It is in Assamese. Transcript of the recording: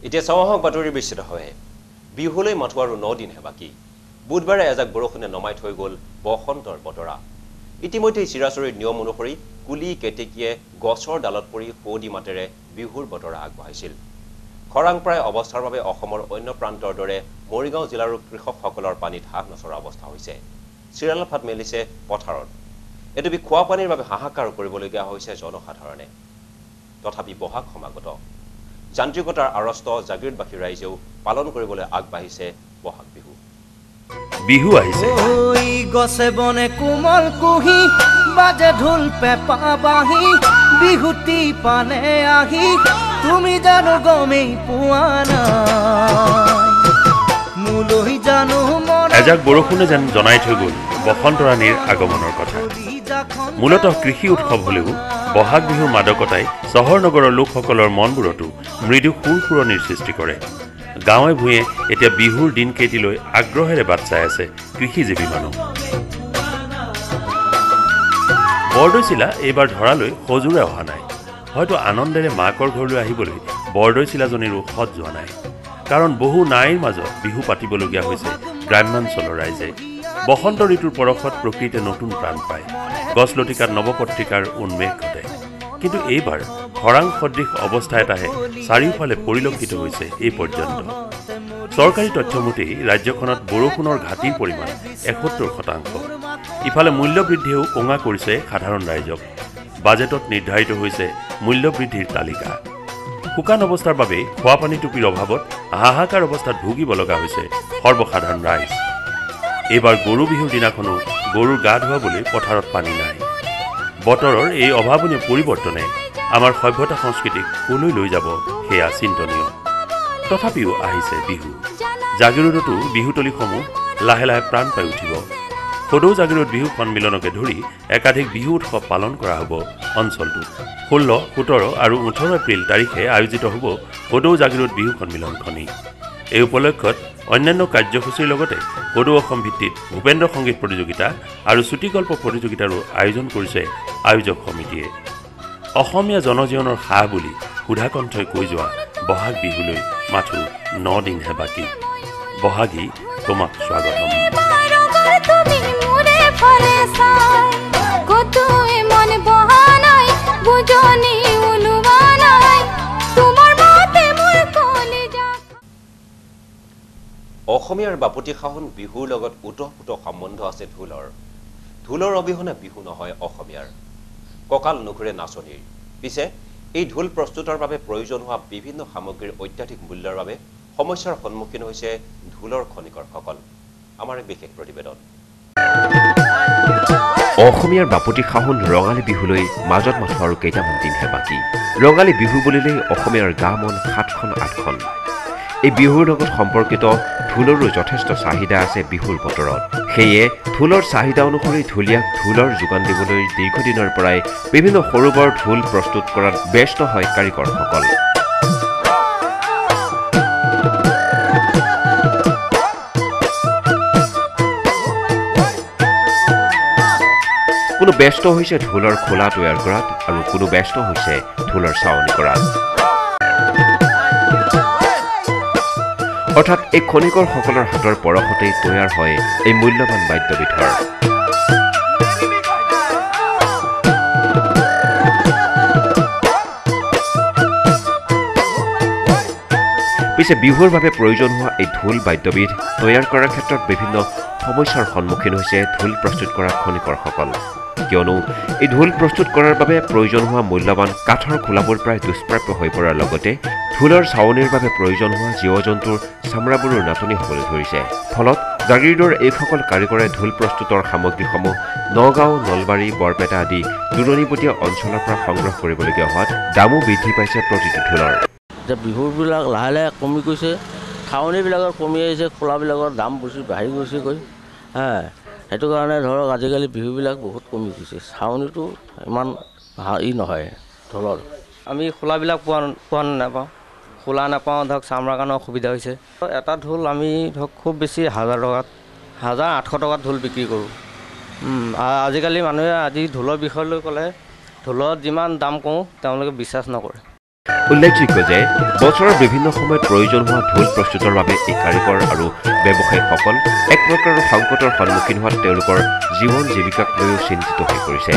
এতিয়া চাওঁহক বাতৰি বিস্তৃত হয় বিহুলৈ মাথো আৰু 9 দিনহে বাকী বুধবাৰে এজাক বৰষুণে নমাই থৈ গ'ল বসন্তৰ বতৰা ইতিমধ্যে চিৰাচৰিৰ নিয়ম অনুসৰি কুলি কেতেকীয়ে গছৰ ডালত পৰি ফৌদি মাতেৰে বিহুৰ বতৰা আগবঢ়াইছিল খৰাং প্ৰায় অৱস্থাৰ বাবে অসমৰ অন্য প্ৰান্তৰ দৰে মৰিগাঁও জিলাৰ কৃষকসকলৰ পানীত হাত নচৰা অৱস্থা হৈছে চিৰাল ফাট মেলিছে পথাৰত এডুবি খোৱা পানীৰ বাবে হাহাকাৰ কৰিবলগীয়া হৈছে জনসাধাৰণে তথাপি বহাগ সমাগত যান্ত্ৰিকতাৰ আৰস্ত জাগিৰবাসী ৰাইজেও পালন কৰিবলৈ আগবাঢ়িছে বহাগ বিহু বিহু আহিছে ওই গছে বনে কোমল কুহি বাজে ঢোল পেপা বাহি বিহুতি পানে আহি তুমি জানো গমেই পোৱা নাই মুলৈ জানো মন এজাক বৰষুণে যেন জনাই থৈ গ'ল বসন্ত ৰাণীৰ আগমনৰ কথা মূলতঃ কৃষি উৎসৱ হলেও বহাগ বিহুৰ মাদকতাই চহৰ নগৰৰ লোকসকলৰ মনবোৰতো মৃদু সুৰ-সুৰণিৰ সৃষ্টি কৰে গাঁৱে ভূঞে এতিয়া বিহুৰ দিন কেইটিলৈ আগ্ৰহেৰে বাট চাই আছে কৃষিজীৱী মানুহ বৰদৈচিলা এইবাৰ ধৰালৈ সজোৰে অহা নাই হয়তো আনন্দেৰে মাকৰ ঘৰলৈ আহিবলৈ বৰদৈচিলাজনীৰো সৎ যোৱা নাই কাৰণ বহু নাইৰ মাজত বিহু পাতিবলগীয়া হৈছে গ্ৰাম্যাঞ্চলৰ ৰাইজে বসন্ত ঋতুৰ পৰশত প্ৰকৃতিয়ে নতুন প্ৰাণ পায় গছলতিকাত নৱপত্ৰিকাৰ উন্মেষ ঘটে কিন্তু এইবাৰ খৰাং সদৃশ অৱস্থা এটাহে চাৰিওফালে পৰিলক্ষিত হৈছে এই পৰ্যন্ত চৰকাৰী তথ্য মতে ৰাজ্যখনত বৰষুণৰ ঘাটিৰ পৰিমাণ ৭১%। ইফালে মূল্যবৃদ্ধিয়েও কোঙা কৰিছে সাধাৰণ ৰাইজক বাজেটত নিৰ্ধাৰিত হৈছে মূল্যবৃদ্ধিৰ তালিকা শুকান অৱস্থাৰ বাবে খোৱাপানী টুপিৰ অভাৱত হাহাকাৰ অৱস্থাত ভুগিব লগা হৈছে সৰ্বসাধাৰণ ৰাইজ এইবাৰ গৰু বিহুৰ দিনাখনো গৰুৰ গা ধুৱাবলৈ পথাৰত পানী নাই বতৰৰ এই অভাৱনীয় পৰিৱৰ্তনে আমাৰ সভ্যতা সংস্কৃতিক কলৈ লৈ যাব সেয়া চিন্তনীয় তথাপিও আহিছে বিহু জাগিৰোডতো বিহুতলীসমূহ লাহে লাহে প্ৰাণ পাই উঠিব সদৌ জাগিৰোড বিহু সন্মিলনকে ধৰি একাধিক বিহু উৎসৱ পালন কৰা হ'ব অঞ্চলটোত 16, 17 আৰু 18 এপ্ৰিল তাৰিখে আয়োজিত হ'ব সদৌ জাগিৰোড বিহু সন্মিলনখনি এই উপলক্ষত অন্যান্য কাৰ্যসূচীৰ লগতে সদৌ অসম ভিত্তিত ভূপেন্দ্ৰ সংগীত প্ৰতিযোগিতা আৰু চুটিগল্প প্ৰতিযোগিতাৰো আয়োজন কৰিছে আয়োজক সমিতিয়ে অসমীয়া জনজীৱনৰ সাহ বুলি সুধাকণ্ঠই কৈ যোৱা বহাগ বিহুলৈ মাথো 9 দিনহে বাকী বহাগী তোমাক স্বাগতম অসমীয়াৰ বাপতি সাহোন বিহুৰ লগত উতঃপুত সম্বন্ধ আছে ঢোলৰ অবিহনে বিহু নহয় অসমীয়াৰ ককাল নুঘূৰে নাচনীৰ পিছে এই ঢোল প্ৰস্তুতৰ বাবে প্ৰয়োজন হোৱা বিভিন্ন সামগ্ৰীৰ অত্যাধিক মূল্যৰ বাবে সমস্যাৰ সন্মুখীন হৈছে ঢোলৰ খনিকৰসকল আমাৰ এক বিশেষ প্ৰতিবেদন অসমীয়াৰ বাপতি সাহোন ৰঙালী বিহুলৈ মাজত মাথো আৰু কেইটামান দিনহে বাকী ৰঙালী বিহু বুলিলে অসমীয়াৰ গা মন 7খন 8খন এই বিহুৰ লগত সম্পৰ্কিত ঢোলৰো যথেষ্ট চাহিদা আছে বিহুৰ বতৰত সেয়ে ঢোলৰ চাহিদা অনুসৰি ঢুলীয়াক ঢোলৰ যোগান দিবলৈ দীৰ্ঘদিনৰ পৰাই বিভিন্ন সৰু বৰ ঢোল প্ৰস্তুত কৰাত ব্যস্ত হয় কাৰিকৰসকল কোনো ব্যস্ত হৈছে ঢোলৰ খোলা তৈয়াৰ কৰাত আৰু কোনো ব্যস্ত হৈছে ঢোলৰ চাৱনি কৰাত অৰ্থাৎ এই খনিকৰসকলৰ হাতৰ পৰশতেই তৈয়াৰ হয় এই মূল্যৱান বাদ্যবিধৰ পিছে বিহুৰ বাবে প্ৰয়োজন হোৱা এই ঢোল বাদ্যবিধ তৈয়াৰ কৰাৰ ক্ষেত্ৰত বিভিন্ন সমস্যাৰ সন্মুখীন হৈছে ঢোল প্ৰস্তুত কৰা খনিকৰসকল কিয়নো এই ঢোল প্ৰস্তুত কৰাৰ বাবে প্ৰয়োজন হোৱা মূল্যৱান কাঠৰ খোলাবোৰ প্ৰায় দুষ্প্ৰাপ্য হৈ পৰাৰ লগতে ঢোলৰ চাৱনিৰ বাবে প্ৰয়োজন হোৱা জীৱ-জন্তুৰ চামৰাবোৰৰ নাটনি হ'বলৈ ধৰিছে ফলত জাগিৰোডৰ এইসকল কাৰিকৰে ঢোল প্ৰস্তুতৰ সামগ্ৰীসমূহ নগাঁও নলবাৰী বৰপেটা আদি দূৰণিবতীয়া অঞ্চলৰ পৰা সংগ্ৰহ কৰিবলগীয়া হোৱাত দামো বৃদ্ধি পাইছে প্ৰতিটো ঢোলৰ বিহুবিলাক লাহে লাহে কমি গৈছে খাৱনিবিলাকৰ কমি আহিছে খোলাবিলাকৰ দাম বেছি বাঢ়ি গৈছেগৈ সেইটো কাৰণে ধৰক আজিকালি বিহুবিলাক বহুত কমি গৈছে চাউনিটো ইমান নহয় ঢোলৰ আমি খোলাবিলাক পোৱা নাপাওঁ খোলা নাপাওঁ ধৰক চামৰাৰ কাৰণে অসুবিধা হৈছে এটা ঢোল আমি ধৰক খুব বেছি 1000 টকাত 1800 টকাত ঢোল বিক্ৰী কৰোঁ আজিকালি মানুহে আজি ঢোলৰ বিষয়লৈ ক'লে ঢোলত যিমান দাম কওঁ তেওঁলোকে বিশ্বাস নকৰে উল্লেখযোগ্য যে বছৰৰ বিভিন্ন সময়ত প্ৰয়োজন হোৱা ঢোল প্ৰস্তুতৰ বাবে এই কাৰিকৰ আৰু ব্যৱসায়ীসকল এক প্ৰকাৰৰ সংকটৰ সন্মুখীন হোৱাত তেওঁলোকৰ জীৱন জীৱিকাক লৈও চিন্তিত হৈ পৰিছে।